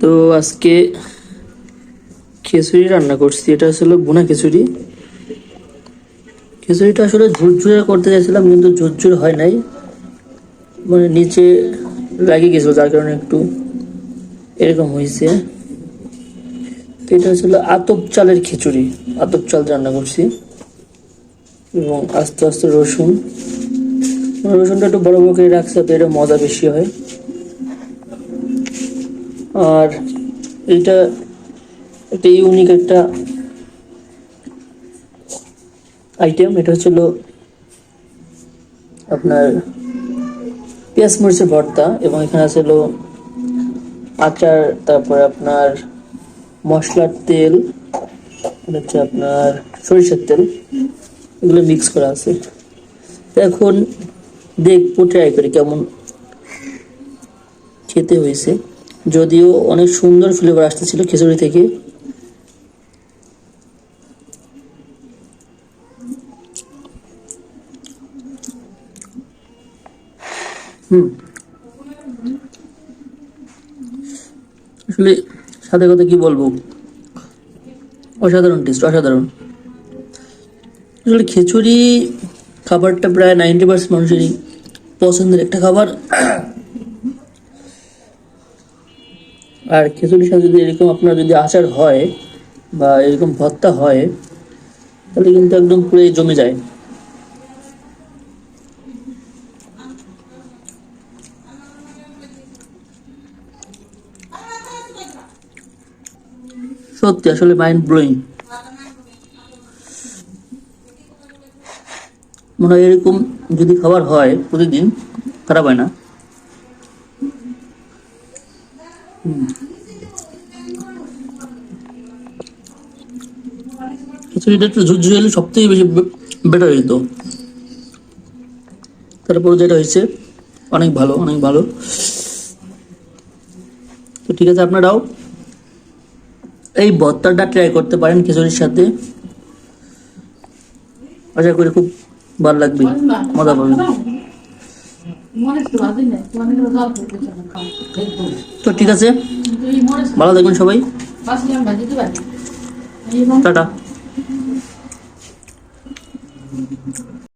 তো আজকে খিচুড়ি রান্না করছি। এটা আসলে ভুনা খিচুড়ি। খিচুড়িটা আসলে ঝুরঝুরে করতে চাইছিলাম, কিন্তু ঝুরঝুর হয় নাই, মানে নিচে লাগিয়ে গেছিল, যার কারণে একটু এরকম হয়েছে। তো এটা হচ্ছিল আতপ চালের খিচুড়ি। আতপ চাল রান্না করছি, এবং আস্তে আস্তে রসুনটা একটু বড় বড় করে রাখছে, তো এটা মজা বেশি হয়। আর এটা একটা ইউনিক একটা আইটেম। এটা হচ্ছিল আপনার পেঁয়াজ মরিচের ভর্তা, এবং এখানে আছে হলো আচার, তারপরে আপনার মশলার তেল, হচ্ছে আপনার সরিষার তেল, এগুলো মিক্স করা আছে। এখন দেখবো, ট্রাই করে কেমন খেতে হয়েছে। যদিও অনেক সুন্দর ফ্লেভার আসতেছিল খিচুড়ি থেকে। আসলে সাথে কথা কি বলবো, অসাধারণ টেস্ট, অসাধারণ। আসলে খিচুড়ি খাবারটা প্রায় 90% মানুষেরই পছন্দের একটা খাবার। আর খিচুড়ির সাথে যদি এরকম আপনার যদি আচার হয় বা এরকম ভর্তা হয়, তাহলে কিন্তু একদম পুরো জমে যায়। সত্যি আসলে মাইন্ড ব্লোয়িং। মনে হয় এরকম যদি খাবার হয় প্রতিদিন, খারাপ হয় না। খিচুড়িটা একটু ঝুরঝুরে হলে সব থেকে বেশি বেটার হইতো। তারপর যেটা হয়েছে অনেক ভালো, অনেক ভালো। তো ঠিক আছে, আপনারাও এই ভর্তাটা ট্রাই করতে পারেন খিচুড়ির সাথে। আশা করি খুব ভালো লাগবে, মজা পাবেন। তো ঠিক আছে, ভালো থাকবেন সবাই, টাটা।